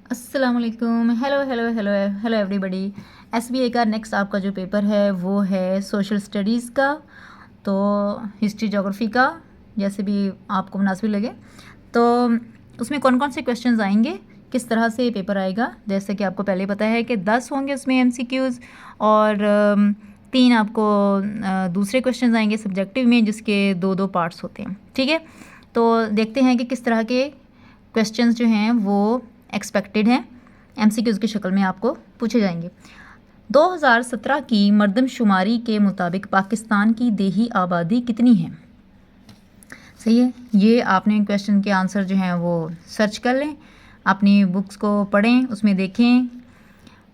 अस्सलाम वालेकुम। Hello hello hello hello everybody. SBA का नेक्स्ट आपका जो पेपर है वो है सोशल स्टडीज़ का, तो हिस्ट्री ज्योग्राफी का, जैसे भी आपको मुनासिब लगे। तो उसमें कौन कौन से क्वेश्चंस आएंगे, किस तरह से पेपर आएगा, जैसे कि आपको पहले पता है कि 10 होंगे उसमें एमसीक्यूज़ और 3 आपको दूसरे क्वेश्चंस आएंगे सब्जेक्टिव में, जिसके 2-2 पार्ट्स होते हैं। ठीक है, तो देखते हैं कि किस तरह के क्वेश्चंस जो हैं वो एक्सपेक्टेड हैं, एमसीक्यूज़ की शक्ल में आपको पूछे जाएंगे। 2017 की मरदमशुमारी के मुताबिक पाकिस्तान की देही आबादी कितनी है? सही है, ये आपने क्वेश्चन के आंसर जो हैं वो सर्च कर लें, अपनी बुक्स को पढ़ें, उसमें देखें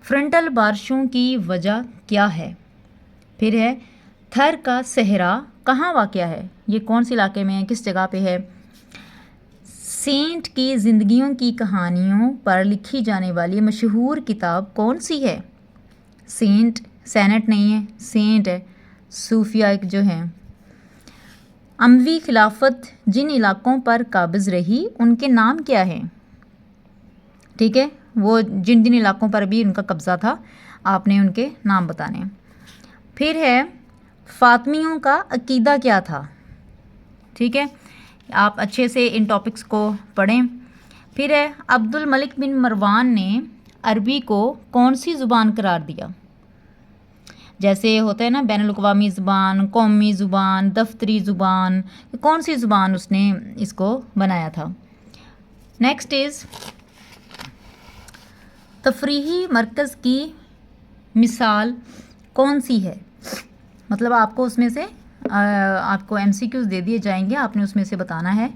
फ्रंटल बारिशों की वजह क्या है। फिर है थर का सहरा कहाँ वाक़या है, ये कौन से इलाके में है, किस जगह पे है। सेंट की ज़िंदगियों की कहानियों पर लिखी जाने वाली मशहूर किताब कौन सी है? सेंट, सैनेट नहीं है, सेंट है, सूफिया एक जो है। अमवी खिलाफत जिन इलाकों पर काबिज़ रही उनके नाम क्या है? ठीक है, वो जिन जिन इलाकों पर भी उनका कब्ज़ा था आपने उनके नाम बताने हैं। फिर है फातमियों का अकीदा क्या था? ठीक है, आप अच्छे से इन टॉपिक्स को पढ़ें। फिर है अब्दुल मलिक बिन मरवान ने अरबी को कौन सी ज़ुबान करार दिया? जैसे होता है ना बैनुल-अक़वामी ज़ुबान, कौमी ज़ुबान, दफ्तरी ज़ुबान, कौन सी ज़ुबान उसने इसको बनाया था। नेक्स्ट इज़ तफरीही मरकज़ की मिसाल कौन सी है? मतलब आपको उसमें से आपको एमसीक्यूज़ दे दिए जाएंगे, आपने उसमें से बताना है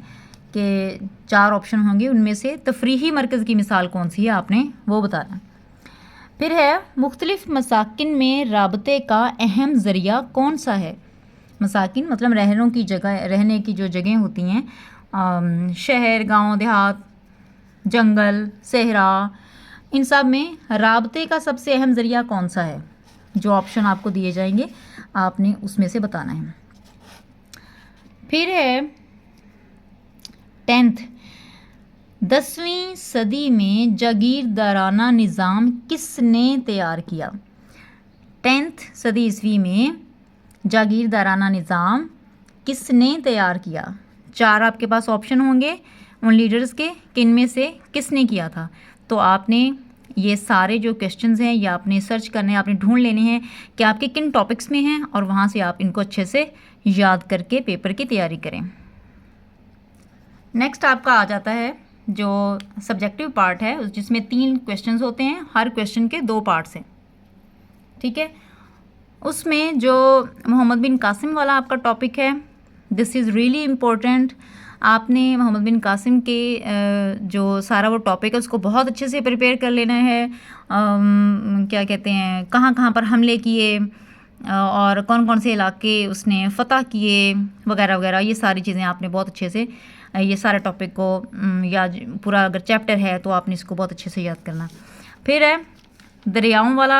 कि 4 ऑप्शन होंगे, उनमें से तफरीही मरकज़ की मिसाल कौन सी है, आपने वो बताना। फिर है मुख्तलिफ़ मसाकिन में राबते का अहम ज़रिया कौन सा है? मसाकिन मतलब रहनों की जगह, रहने की जो जगह होती हैं, शहर, गांव, देहात, जंगल, सहरा, इन सब में राबते का सबसे अहम ज़रिया कौन सा है? जो ऑप्शन आपको दिए जाएंगे आपने उसमें से बताना है। फिर है 10th 10वीं सदी में जागीरदाराना निज़ाम किसने तैयार किया? 10th सदी ईस्वी में जागीरदाराना निज़ाम किसने तैयार किया? 4 आपके पास ऑप्शन होंगे उन लीडर्स के, किन में से किसने किया था। तो आपने ये सारे जो क्वेश्चंस हैं ये आपने सर्च करने, आपने ढूंढ लेने हैं कि आपके किन टॉपिक्स में हैं, और वहाँ से आप इनको अच्छे से याद करके पेपर की तैयारी करें। नेक्स्ट आपका आ जाता है जो सब्जेक्टिव पार्ट है, जिसमें 3 क्वेश्चंस होते हैं, हर क्वेश्चन के 2 पार्ट्स हैं। ठीक है, उसमें जो मोहम्मद बिन कासिम वाला आपका टॉपिक है, दिस इज़ रियली इम्पोर्टेंट। आपने मोहम्मद बिन कासिम के जो सारा वो टॉपिक है उसको बहुत अच्छे से प्रिपेयर कर लेना है। क्या कहते हैं, कहाँ कहाँ पर हमले किए और कौन कौन से इलाके उसने फ़तह किए वगैरह वगैरह, ये सारी चीज़ें आपने बहुत अच्छे से ये सारे टॉपिक को याद, पूरा अगर चैप्टर है तो आपने इसको बहुत अच्छे से याद करना। फिर है दरियाओं वाला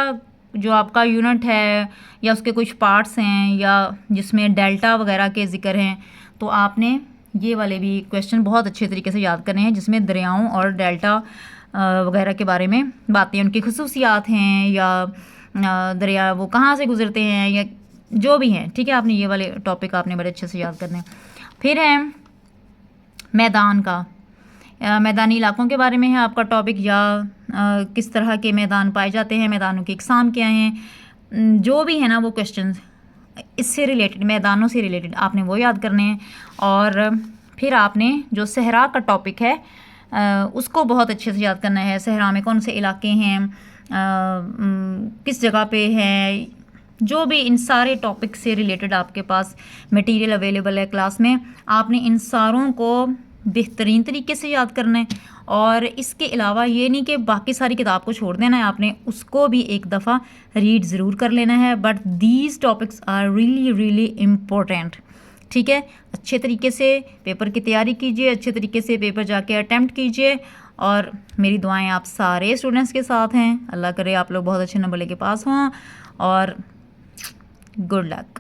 जो आपका यूनिट है, या उसके कुछ पार्ट्स हैं, या जिसमें डेल्टा वगैरह के ज़िक्र हैं, तो आपने ये वाले भी क्वेश्चन बहुत अच्छे तरीके से याद करने हैं, जिसमें दरियाओं और डेल्टा वगैरह के बारे में बातें, उनकी खसूसियात हैं, या दरिया वो कहाँ से गुज़रते हैं, या जो भी हैं। ठीक है, आपने ये वाले टॉपिक आपने बड़े अच्छे से याद करने हैं। फिर है मैदान का, मैदानी इलाकों के बारे में है आपका टॉपिक, या किस तरह के मैदान पाए जाते हैं, मैदानों की इकसाम क्या हैं, जो भी है ना वो क्वेश्चंस इससे रिलेटेड, मैदानों से रिलेटेड आपने वो याद करने हैं। और फिर आपने जो सहरा का टॉपिक है उसको बहुत अच्छे से याद करना है। सहरा में कौन से इलाके हैं, किस जगह पे हैं, जो भी इन सारे टॉपिक से रिलेटेड आपके पास मटेरियल अवेलेबल है क्लास में, आपने इन सारों को बेहतरीन तरीके से याद करना है। और इसके अलावा ये नहीं कि बाकी सारी किताब को छोड़ देना है, आपने उसको भी एक दफ़ा रीड ज़रूर कर लेना है। But these topics are really really important. ठीक है, अच्छे तरीके से पेपर की तैयारी कीजिए, अच्छे तरीके से पेपर जाके अटैम्प्ट कीजिए, और मेरी दुआएं आप सारे स्टूडेंट्स के साथ हैं। अल्लाह करे आप लोग बहुत अच्छे नंबर लेके पास हों, और गुड लक।